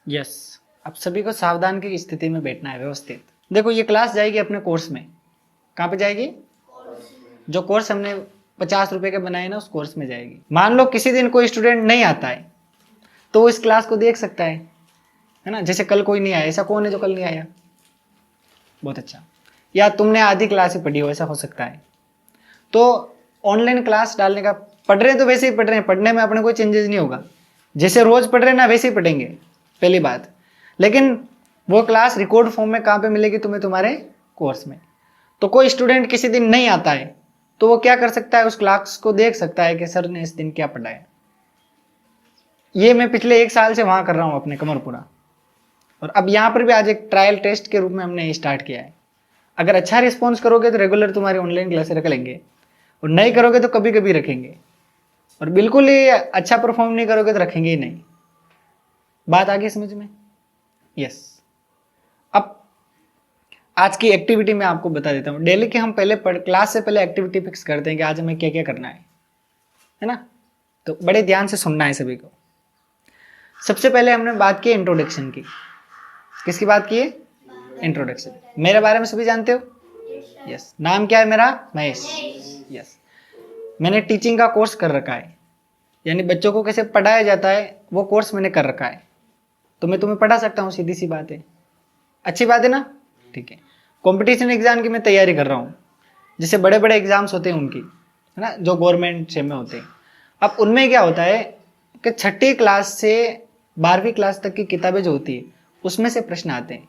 Yes. अब सभी को सावधान की स्थिति में बैठना है, व्यवस्थित। देखो ये क्लास जाएगी अपने कोर्स में, कहाँ पे जाएगी? जो कोर्स हमने 50 रुपए के बनाए ना, उस कोर्स में जाएगी। मान लो किसी दिन कोई स्टूडेंट नहीं आता है तो वो इस क्लास को देख सकता है ना। जैसे कल कोई नहीं आया, ऐसा कौन है जो कल नहीं आया? बहुत अच्छा। या तुमने आधी क्लास ही पढ़ी हो, ऐसा हो सकता है। तो ऑनलाइन क्लास डालने का, पढ़ रहे हैं तो वैसे ही पढ़ रहे हैं, पढ़ने में अपने कोई चेंजेस नहीं होगा। जैसे रोज पढ़ रहे हैं ना, वैसे ही पढ़ेंगे, पहली बात। लेकिन वो क्लास रिकॉर्ड फॉर्म में कहाँ पे मिलेगी तुम्हें? तुम्हारे कोर्स में। तो कोई स्टूडेंट किसी दिन नहीं आता है तो वो क्या कर सकता है? उस क्लास को देख सकता है कि सर ने इस दिन क्या पढ़ाया। ये मैं पिछले 1 साल से वहां कर रहा हूँ अपने कमरपुरा, और अब यहाँ पर भी आज एक ट्रायल टेस्ट के रूप में हमने स्टार्ट किया है। अगर अच्छा रिस्पॉन्स करोगे तो रेगुलर तुम्हारी ऑनलाइन क्लासेस रख लेंगे, और नहीं करोगे तो कभी कभी रखेंगे, और बिल्कुल ही अच्छा परफॉर्म नहीं करोगे तो रखेंगे ही नहीं। बात आ गई समझ में? यस। अब आज की एक्टिविटी मैं आपको बता देता हूँ। डेली के हम पहले क्लास से पहले एक्टिविटी फिक्स करते हैं कि आज हमें क्या क्या करना है ना। तो बड़े ध्यान से सुनना है सभी को। सबसे पहले हमने बात की इंट्रोडक्शन की। किसकी बात की है? इंट्रोडक्शन। मेरे बारे में सभी जानते हो? यस। नाम क्या है मेरा? महेश। यस। मैंने टीचिंग का कोर्स कर रखा है, यानी बच्चों को कैसे पढ़ाया जाता है वो कोर्स मैंने कर रखा है। तो मैं तुम्हें पढ़ा सकता हूँ, सीधी सी बात है। अच्छी बात है ना? ठीक है। कंपटीशन एग्जाम की मैं तैयारी कर रहा हूँ, जैसे बड़े बड़े एग्जाम्स होते हैं उनकी, है ना, जो गवर्नमेंट से में होते हैं। अब उनमें क्या होता है कि 6ठी क्लास से 12वीं क्लास तक की किताबें जो होती है उसमें से प्रश्न आते हैं।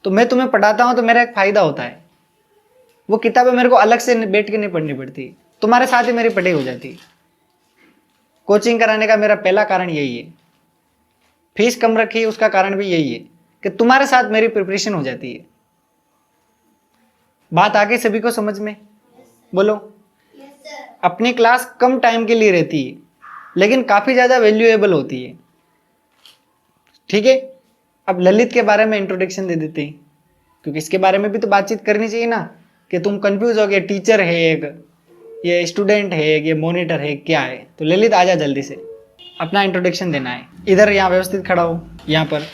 तो मैं तुम्हें पढ़ाता हूँ तो मेरा एक फायदा होता है, वो किताबें मेरे को अलग से बैठ के नहीं पढ़नी पड़ती, तुम्हारे साथ ही मेरी पढ़ाई हो जाती है। कोचिंग कराने का मेरा पहला कारण यही है। फीस कम रखी है उसका कारण भी यही है कि तुम्हारे साथ मेरी प्रिपरेशन हो जाती है। बात आगे सभी को समझ में? बोलो। अपनी क्लास कम टाइम के लिए रहती है लेकिन काफी ज्यादा वैल्यूएबल होती है। ठीक है। अब ललित के बारे में इंट्रोडक्शन दे देते हैं, क्योंकि इसके बारे में भी तो बातचीत करनी चाहिए ना, कि तुम कंफ्यूज हो गए, टीचर है एक, ये स्टूडेंट है एक, ये मॉनिटर है, क्या है। तो ललित आजा जल्दी से, अपना इंट्रोडक्शन देना है। इधर यहाँ व्यवस्थित खड़ा हो, यहाँ पर।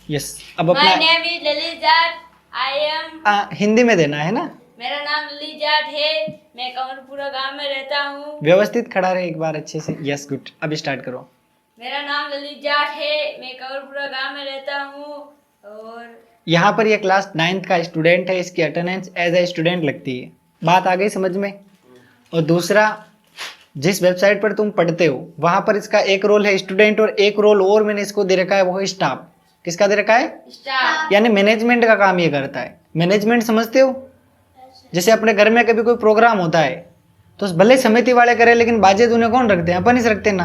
यस। अब अपना My name is Lalit Jat. I am Hindi में देना है ना। मेरा नाम ललित जाट है। मैं कमरपुरा गांव में रहता हूँ। व्यवस्थित खड़ा रहे एक बार अच्छे से। Yes, good. अब स्टार्ट करो। मेरा नाम ललित जाट है। मैं कमरपुरा गांव में रहता हूँ। और यहाँ पर ये क्लास 9th का स्टूडेंट है, इसकी अटेंडेंस एज ए स्टूडेंट लगती है। बात आ गई समझ में? और दूसरा, जिस वेबसाइट पर तुम पढ़ते हो वहां पर इसका एक रोल है स्टूडेंट, और एक रोल और मैंने इसको दे रखा है, वो है स्टाफ। किसका दे रखा है? स्टाफ। यानी मैनेजमेंट का काम ये करता है। मैनेजमेंट समझते हो? जैसे अपने घर में कभी कोई प्रोग्राम होता है तो भले समिति वाले करे, लेकिन बाजे दूने कौन रखते हैं? अपन ही रखते ना,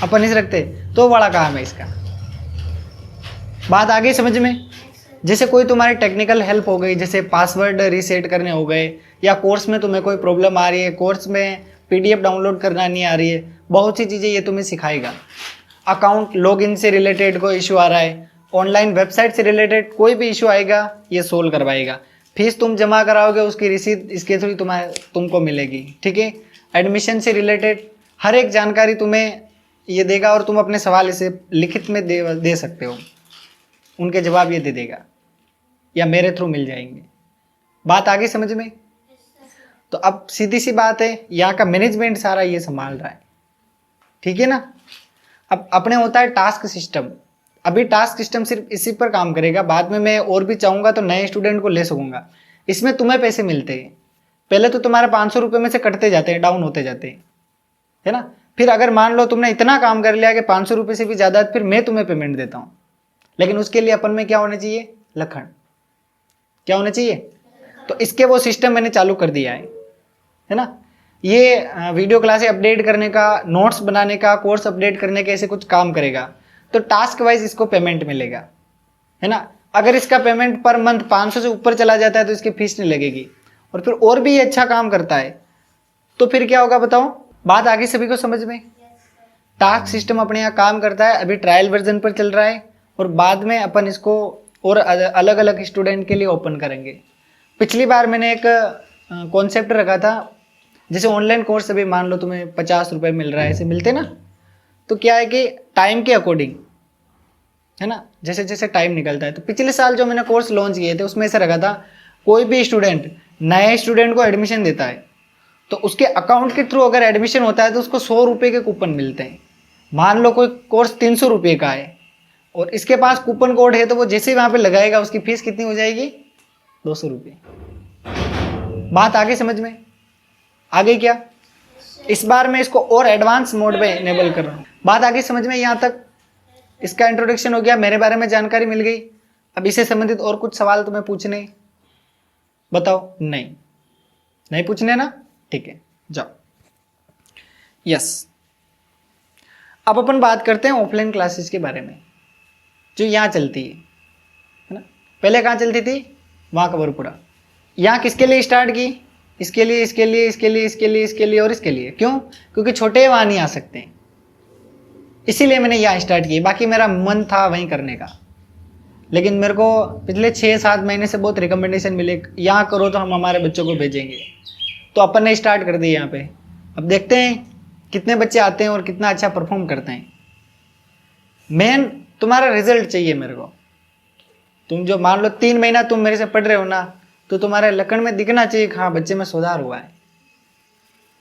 अपन ही रखते। तो बड़ा काम है इसका। बात आ गई समझ में? जैसे कोई तुम्हारी टेक्निकल हेल्प हो गई, जैसे पासवर्ड रीसेट करने हो गए, या कोर्स में तुम्हें कोई प्रॉब्लम आ रही है, कोर्स में पीडीएफ डाउनलोड करना नहीं आ रही है, बहुत सी चीज़ें ये तुम्हें सिखाएगा। अकाउंट लॉगिन से रिलेटेड कोई इशू आ रहा है, ऑनलाइन वेबसाइट से रिलेटेड कोई भी इशू आएगा, ये सोल्व करवाएगा। फीस तुम जमा कराओगे, उसकी रिसीट इसके थ्रू तुमको मिलेगी। ठीक है। एडमिशन से रिलेटेड हर एक जानकारी तुम्हें ये देगा, और तुम अपने सवाल इसे लिखित में दे सकते हो, उनके जवाब ये दे देगा, या मेरे थ्रू मिल जाएंगे। बात आगे समझ में? तो अब सीधी सी बात है, यहाँ का मैनेजमेंट सारा ये संभाल रहा है। ठीक है ना। अब अपने होता है टास्क सिस्टम। अभी टास्क सिस्टम सिर्फ इसी पर काम करेगा, बाद में मैं और भी चाहूंगा तो नए स्टूडेंट को ले सकूंगा। इसमें तुम्हें पैसे मिलते हैं। पहले तो तुम्हारे 500 रुपये में से कटते जाते हैं, डाउन होते जाते हैं, है ना। फिर अगर मान लो तुमने इतना काम कर लिया कि 500 रुपये से भी ज़्यादा, फिर मैं तुम्हें पेमेंट देता हूँ। लेकिन उसके लिए अपन में क्या होना चाहिए? लखन। क्या होना चाहिए? तो इसके वो सिस्टम मैंने चालू कर दिया है ना। ये वीडियो क्लासें अपडेट करने का, नोट्स बनाने का, कोर्स अपडेट करने के ऐसे कुछ काम करेगा। तो टास्क वाइज इसको पेमेंट मिलेगा, है ना। अगर इसका पेमेंट पर मंथ 500 से ऊपर चला जाता है तो इसकी फीस नहीं लगेगी, और फिर और भी ये अच्छा काम करता है तो फिर क्या होगा बताओ? बात आगे सभी को समझ में? टास्क सिस्टम अपने यहाँ काम करता है, अभी ट्रायल वर्जन पर चल रहा है, और बाद में अपन इसको और अलग अलग स्टूडेंट के लिए ओपन करेंगे। पिछली बार मैंने एक कॉन्सेप्ट रखा था, जैसे ऑनलाइन कोर्स अभी मान लो तुम्हें 50 रुपये मिल रहा है, ऐसे मिलते ना। तो क्या है कि टाइम के अकॉर्डिंग है ना, जैसे जैसे टाइम निकलता है। तो पिछले साल जो मैंने कोर्स लॉन्च किए थे उसमें ऐसा रखा था, कोई भी स्टूडेंट नए स्टूडेंट को एडमिशन देता है तो उसके अकाउंट के थ्रू अगर एडमिशन होता है तो उसको 100 रुपये के कूपन मिलते हैं। मान लो कोई कोर्स 300 रुपये का है और इसके पास कूपन कोड है, तो वो जैसे ही वहाँ पे लगाएगा उसकी फीस कितनी हो जाएगी, 200 रुपये। बात आगे समझ में आ गई क्या? इस बार मैं इसको और एडवांस मोड पे इनेबल कर रहा हूँ। बात आगे समझ में? यहाँ तक इसका इंट्रोडक्शन हो गया, मेरे बारे में जानकारी मिल गई। अब इससे संबंधित और कुछ सवाल तुम्हें पूछने, बताओ? नहीं पूछने ना, ठीक है, जाओ। यस, अब अपन बात करते हैं ऑफलाइन क्लासेस के बारे में जो यहाँ चलती है ना। पहले कहाँ चलती थी? वहाँ कबरपुरा। यहाँ किसके लिए स्टार्ट की? इसके लिए, इसके लिए, इसके लिए, इसके लिए, इसके लिए और इसके लिए। क्यों? क्योंकि छोटे वहाँ नहीं आ सकते हैं, इसीलिए मैंने यहाँ स्टार्ट की। बाकी मेरा मन था वहीं करने का, लेकिन मेरे को पिछले 6-7 महीने से बहुत रिकमेंडेशन मिले, यहाँ करो तो हम हमारे बच्चों को भेजेंगे। तो अपन ने स्टार्ट कर दी यहाँ पे। अब देखते हैं कितने बच्चे आते हैं और कितना अच्छा परफॉर्म करते हैं। मेन तुम्हारा रिजल्ट चाहिए मेरे को। तुम जो मान लो 3 महीना तुम मेरे से पढ़ रहे हो ना, तो तुम्हारे लक्षण में दिखना चाहिए कि हाँ बच्चे में सुधार हुआ है।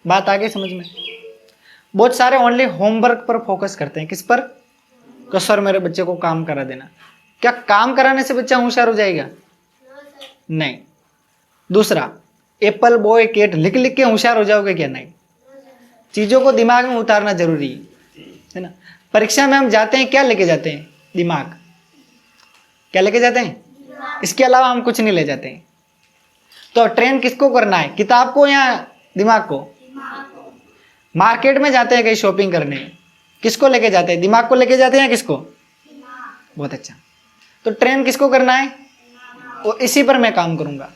बात आगे समझ में? बहुत सारे ओनली होमवर्क पर फोकस करते हैं। किस पर? कि सर मेरे बच्चे को काम करा देना। क्या काम कराने से बच्चा होशियार हो जाएगा? नहीं। दूसरा, एप्पल बॉय कैट लिख लिख के होशियार हो जाओगे क्या? नहीं। चीज़ों को दिमाग में उतारना जरूरी है ना। परीक्षा में हम जाते हैं, क्या लेके जाते हैं? दिमाग। क्या लेके जाते हैं? इसके अलावा हम कुछ नहीं ले जाते हैं। तो ट्रेन किसको करना है, किताब को या दिमाग को? मार्केट में जाते हैं कहीं शॉपिंग करने, किसको लेके जाते हैं? दिमाग को लेके जाते हैं या किसको? बहुत अच्छा। तो ट्रेन किसको करना है? और इसी पर मैं काम करूंगा।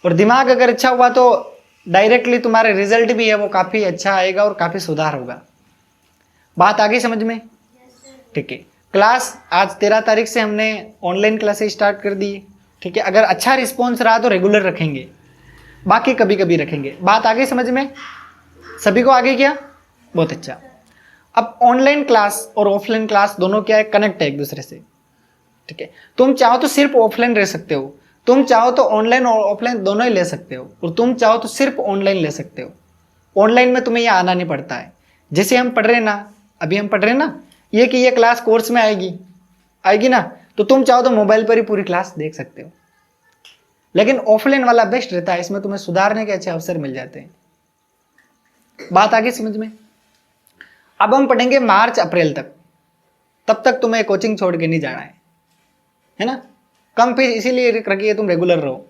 और दिमाग अगर अच्छा हुआ तो डायरेक्टली तुम्हारे रिजल्ट भी है वो काफ़ी अच्छा आएगा और काफ़ी सुधार होगा। बात आगे समझ में? ठीक है। क्लास आज 13 तारीख से हमने ऑनलाइन क्लासेस स्टार्ट कर दी। ठीक है, अगर अच्छा रिस्पॉन्स रहा तो रेगुलर रखेंगे, बाकी कभी कभी रखेंगे। बात आगे समझ में? सभी को आगे क्या? बहुत अच्छा। अब ऑनलाइन क्लास और ऑफलाइन क्लास दोनों क्या है? कनेक्ट है एक दूसरे से। ठीक है, तुम चाहो तो सिर्फ ऑफलाइन रह सकते हो, तुम चाहो तो ऑनलाइन और ऑफलाइन दोनों ही ले सकते हो, और तुम चाहो तो सिर्फ ऑनलाइन ले सकते हो। ऑनलाइन में तुम्हें यहाँ आना नहीं पड़ता है। जैसे हम पढ़ रहे हैं ना, अभी हम पढ़ रहे हैं ना, ये कि ये क्लास कोर्स में आएगी ना, तो तुम चाहो तो मोबाइल पर ही पूरी क्लास देख सकते हो। लेकिन ऑफलाइन वाला बेस्ट रहता है, इसमें तुम्हें सुधारने के अच्छे अवसर मिल जाते हैं। बात आगे समझ में? अब हम पढ़ेंगे मार्च अप्रैल तक, तब तक तुम्हें कोचिंग छोड़ के नहीं जाना है ना। कम फीस इसीलिए रखिए तुम रेगुलर रहो।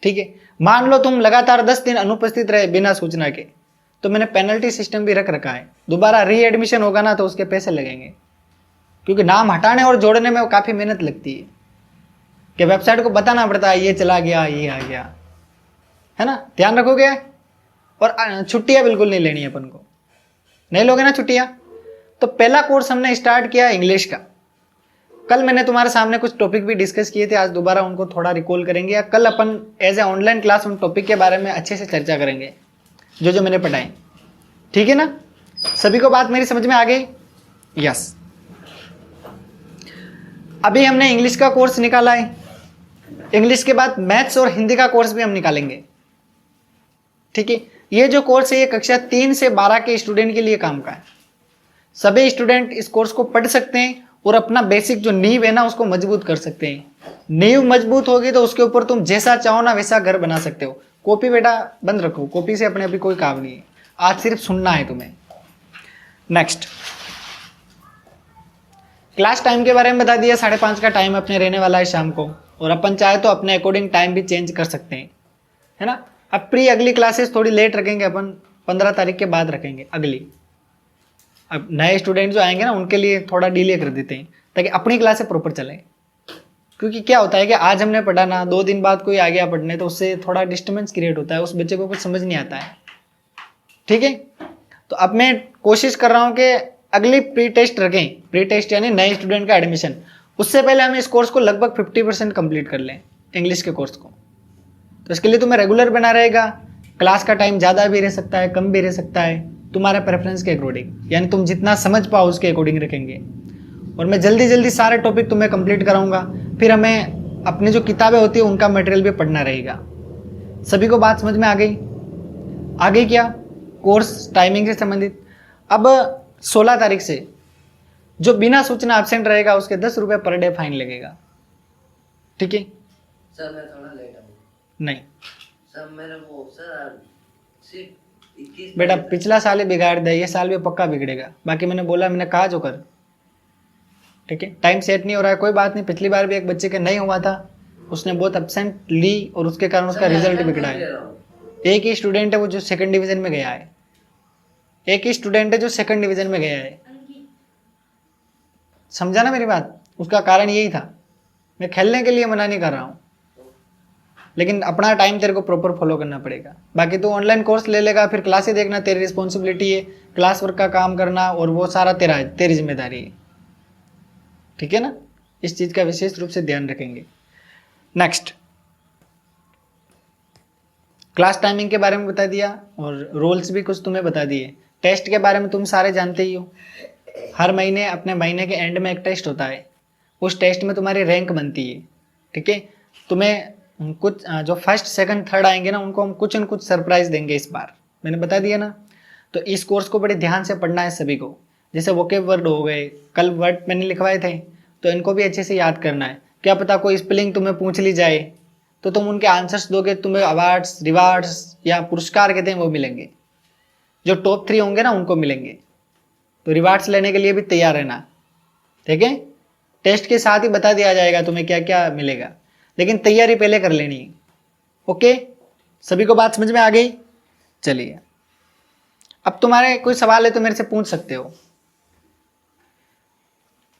ठीक है, मान लो तुम लगातार 10 दिन अनुपस्थित रहे बिना सूचना के, तो मैंने पेनल्टी सिस्टम भी रख रखा है। दोबारा री एडमिशन होगा ना तो उसके पैसे लगेंगे, क्योंकि नाम हटाने और जोड़ने में वो काफ़ी मेहनत लगती है कि वेबसाइट को बताना पड़ता है ये चला गया, ये आ गया, है ना। ध्यान रखोगे? और छुट्टियाँ बिल्कुल नहीं लेनी है अपन को। नहीं लोगे ना छुट्टियाँ? तो पहला कोर्स हमने स्टार्ट किया इंग्लिश का। कल मैंने तुम्हारे सामने कुछ टॉपिक भी डिस्कस किए थे, आज दोबारा उनको थोड़ा रिकॉल करेंगे, या कल अपन एज ए ऑनलाइन क्लास उन टॉपिक के बारे में अच्छे से चर्चा करेंगे जो जो मैंने पढ़ाए। ठीक है ना? सभी को बात मेरी समझ में आ गई? यस। अभी हमने इंग्लिश का कोर्स निकाला है, इंग्लिश के बाद मैथ्स और हिंदी का कोर्स भी हम निकालेंगे। ठीक है, ये जो कोर्स है ये कक्षा 3 से 12 के स्टूडेंट के लिए काम का है। सभी स्टूडेंट इस कोर्स को पढ़ सकते हैं और अपना बेसिक जो नींव है ना उसको मजबूत कर सकते हैं। नींव मजबूत होगी तो उसके ऊपर तुम जैसा चाहो ना वैसा घर बना सकते हो। कॉपी बेटा बंद रखो, कॉपी से अपने अभी कोई काम नहीं है, आज सिर्फ सुनना है तुम्हें। नेक्स्ट, क्लास टाइम के बारे में बता दिया। 5:30 का टाइम अपने रहने वाला है शाम को, और अपन चाहे तो अपने अकॉर्डिंग टाइम भी चेंज कर सकते हैं, है ना। अब अगली क्लासेस थोड़ी लेट रखेंगे अपन, 15 तारीख के बाद रखेंगे अगली। अब नए स्टूडेंट जो आएंगे ना उनके लिए थोड़ा डिले कर देते हैं ताकि अपनी क्लासें प्रॉपर चले। क्योंकि क्या होता है कि आज हमने पढ़ा ना, 2 दिन बाद कोई आ गया पढ़ने, तो उससे थोड़ा डिस्टर्बेंस क्रिएट होता है, उस बच्चे को कुछ समझ नहीं आता है। ठीक है, तो अब मैं कोशिश कर रहा हूँ कि अगली प्री टेस्ट रखें। प्री टेस्ट यानी नए स्टूडेंट का एडमिशन, उससे पहले हम इस कोर्स को लगभग 50% कंप्लीट कर लें, इंग्लिश के कोर्स को। तो इसके लिए तुम्हें रेगुलर बना रहेगा। क्लास का टाइम ज़्यादा भी रह सकता है, कम भी रह सकता है, तुम्हारे प्रेफरेंस के अकॉर्डिंग, यानी तुम जितना समझ पाओ उसके अकॉर्डिंग रखेंगे। और मैं जल्दी जल्दी सारे टॉपिक तुम्हें कंप्लीट कराऊंगा। फिर हमें अपनी जो किताबें होती है उनका मटेरियल भी पढ़ना रहेगा। सभी को बात समझ में आ गई? आगे क्या कोर्स टाइमिंग से संबंधित। अब 16 तारीख से जो बिना सूचना एब्सेंट रहेगा उसके 10 रुपये पर डे फाइन लगेगा। ठीक है सर मैं थोड़ा लेट आऊँ। नहीं सर मेरे को सर सिर्फ 21 बेटा, पिछला साल ही बिगाड़ दिया, ये साल भी पक्का बिगड़ेगा। बाकी मैंने कहा जो कर। ठीक है, टाइम सेट नहीं हो रहा है, कोई बात नहीं। पिछली बार भी एक बच्चे के नहीं हुआ था, उसने बहुत एब्सेंट ली और उसके कारण उसका रिजल्ट बिगड़ा है। एक ही स्टूडेंट है वो जो सेकंड डिवीजन में गया है, एक ही स्टूडेंट है जो सेकंड डिवीजन में गया है। समझा ना मेरी बात? उसका कारण यही था। मैं खेलने के लिए मना नहीं कर रहा हूँ, लेकिन अपना टाइम तेरे को प्रॉपर फॉलो करना पड़ेगा। बाकी तू ऑनलाइन कोर्स ले लेगा, फिर क्लासेस देखना, तेरी रिस्पॉन्सिबिलिटी है। क्लास वर्क का काम करना और वो सारा तेरी जिम्मेदारी है। ठीक है ना? इस चीज़ का विशेष रूप से ध्यान रखेंगे। नेक्स्ट, क्लास टाइमिंग के बारे में बता दिया और रोल्स भी कुछ तुम्हें बता दिए। टेस्ट के बारे में तुम सारे जानते ही हो। हर महीने अपने महीने के एंड में एक टेस्ट होता है, उस टेस्ट में तुम्हारी रैंक बनती है। ठीक है, तुम्हें कुछ जो फर्स्ट सेकंड थर्ड आएंगे ना, उनको हम कुछ न कुछ सरप्राइज देंगे इस बार। मैंने बता दिया ना। तो इस कोर्स को बड़े ध्यान से पढ़ना है सभी को। जैसे वोकेब वर्ड हो गए, कल वर्ड मैंने लिखवाए थे, तो इनको भी अच्छे से याद करना है। क्या पता कोई स्पेलिंग तुम्हें पूछ ली जाए तो तुम उनके आंसर्स दोगे, तुम्हें अवार्ड्स, रिवार्ड्स या पुरस्कार कहते हैं वो मिलेंगे। जो टॉप 3 होंगे ना उनको मिलेंगे। तो रिवार्ड्स लेने के लिए भी तैयार रहना। ठीक है, टेस्ट के साथ ही बता दिया जाएगा तुम्हें क्या क्या मिलेगा, लेकिन तैयारी पहले कर लेनी है। ओके, सभी को बात समझ में आ गई? चलिए, अब तुम्हारे कोई सवाल है तो मेरे से पूछ सकते हो।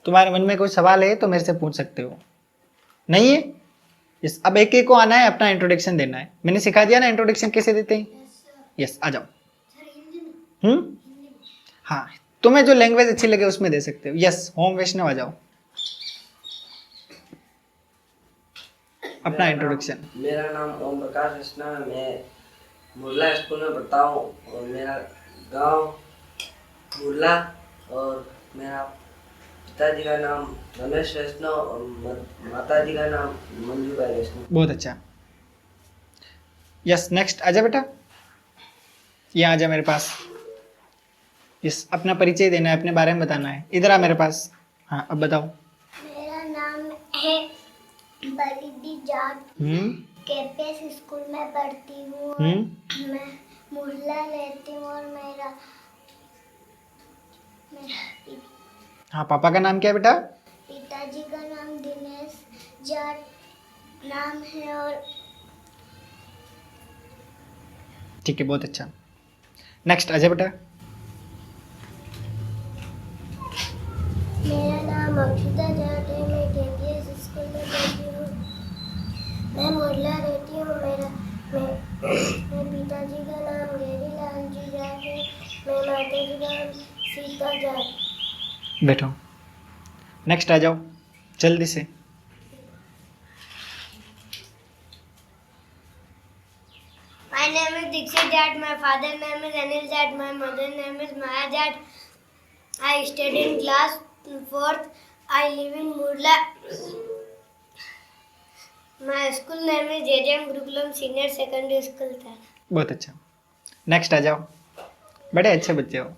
तुम्हारे मन में कोई सवाल है तो मेरे से पूछ सकते हो। नहीं है? यस, अब एक एक को आना है, अपना इंट्रोडक्शन देना है। मैंने सिखा दिया ना इंट्रोडक्शन कैसे देते हैं। यस, आ जाओ। हाँ, तुम्हें जो लैंग्वेज अच्छी लगे उसमें दे सकते हो। यस, होम वैष्णव, आ जाओ। अपना इंट्रोडक्शन। मेरा नाम ओम प्रकाश कृष्णा है। मैं मुरला स्कूल में पढ़ता हूँ और मेरा गांव मुरला, और मेरा पिताजी का नाम रमेश वैष्णव और माताजी का नाम मंजूबाई वैष्णव। बहुत अच्छा। यस, नेक्स्ट आजा बेटा, यहाँ आजा मेरे पास। यस, अपना परिचय देना है, अपने बारे में बताना है। इधर आ मेरे पास। हाँ, अब बताओ। मेरा नाम है बलिदी जाट। केपीएस स्कूल में पढ़ती हूँ। मैं मुरला रहती हूँ और मेरा हाँ, पापा का नाम क्या है बेटा? पिताजी का नाम दिनेश जाट नाम है। और ठीक है, बहुत अच्छा। नेक्स्ट अजय बेटा। मेरा नाम अक्षिता जाट है। मैं केपीएस स्कूल में पढ़ती हूँ। मैं मुरला रहती हूँ। मेरे पिताजी का नाम गेरी लाल जी जाट है। मैं माताजी का नाम सीता जाट। बैठो। नेक्स्ट आ जाओ जल्दी से। My name is Dixit Jat. My father name is Anil Jat. My mother name is Maya Jat. I study in class 4th. I live in Murla. My school name is JJM Gurukulam Senior Secondary School था। बहुत अच्छा। Next आ जाओ। बड़े अच्छे बच्चे हो,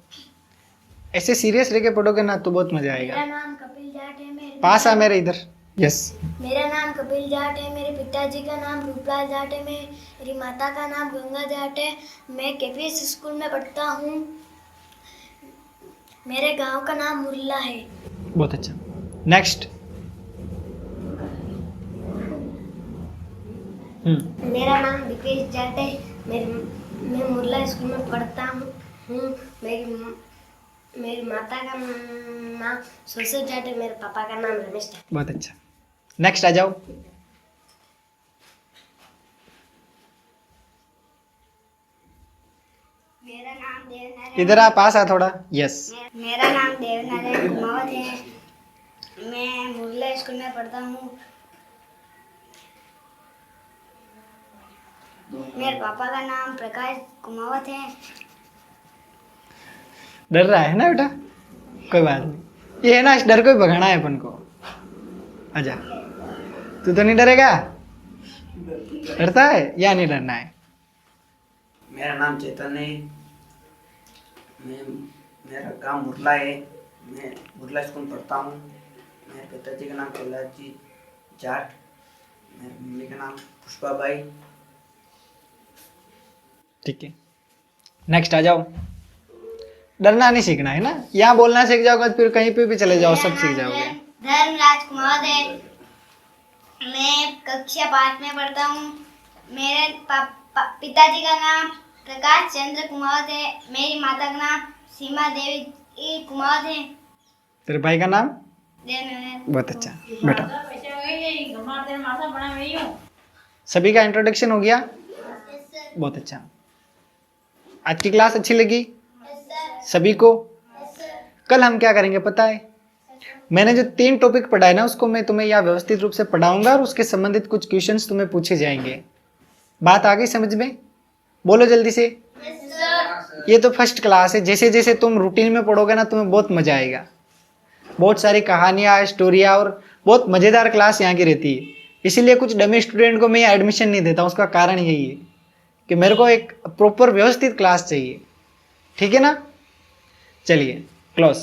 ऐसे serious रह के पढ़ोगे ना तो बहुत मजा आएगा। मेरा नाम कपिल जाट है। पास आ मेरे इधर। यस। मेरा नाम कपिल जाट है। मेरे पिताजी का नाम रूपलाल जाट है। मेरी माता का नाम गंगा जाट है। मैं केपीएस स्कूल में पढ़ता हूँ। मेरे गांव का नाम मुरला है। बहुत अच्छा। नेक्स्ट। मेरा नाम दीपेश जाट है। मैं मुरला स्कूल में पढ़ता हूँ। मेरी माता का नाम सुरसत जाट है। मेरे पापा का नाम रमेश जाट। बहुत अच्छा। नेक्स्ट आ जाओ। मेरा नाम देवनारायण। इधर आ, पास आ थोड़ा। यस। मेरा नाम देवनारायण कुमावत है। मैं मुरला स्कूल में पढ़ता हूँ। मेरे पापा का नाम प्रकाश कुमावत है। डर रहा है ना बेटा? कोई बात नहीं। ये है ना, इस डर को ही भगाना है अपन को। आजा, तू तो नहीं डरेगा? डरता है या नहीं डरना है? मेरा नाम चैतन्य है। मेरा गांव मुरला है। मैं मुरला स्कूल पढ़ता हूँ। मेरे पिताजी का नाम कैलाश जी जाट, मेरी मम्मी का नाम पुष्पा बाई। ठीक है, नेक्स्ट आ जाओ। डरना नहीं सीखना है ना, यहाँ बोलना सीख जाओगे फिर कहीं पे भी चले जाओ सब सीख जाओगे। धर्मराज कुमार है। मैं कक्षा 5 में पढ़ता हूँ। मेरे पिताजी का नाम प्रकाश चंद्र कुमार है। मेरी माता का नाम सीमा देवी कुमार है। तेरे भाई का नाम? देवनारायण। बहुत अच्छा बेटा। सभी का इंट्रोडक्शन हो गया? बहुत अच्छा। आज की क्लास अच्छी लगी सभी को? कल हम क्या करेंगे पता है? मैंने जो 3 टॉपिक पढ़ाए ना उसको मैं तुम्हें यहाँ व्यवस्थित रूप से पढ़ाऊंगा और उसके संबंधित कुछ क्वेश्चंस तुम्हें पूछे जाएंगे। बात आ गई समझ में? बोलो जल्दी से। ये तो फर्स्ट क्लास है, जैसे जैसे तुम रूटीन में पढ़ोगे ना तुम्हें बहुत मजा आएगा। बहुत सारी कहानियाँ, स्टोरियाँ और बहुत मज़ेदार क्लास यहाँ की रहती है। इसीलिए कुछ डमी स्टूडेंट को मैं यहाँ एडमिशन नहीं देता हूँ। उसका कारण यही है कि मेरे को एक प्रॉपर व्यवस्थित क्लास चाहिए। ठीक है ना? चलिए क्लोज।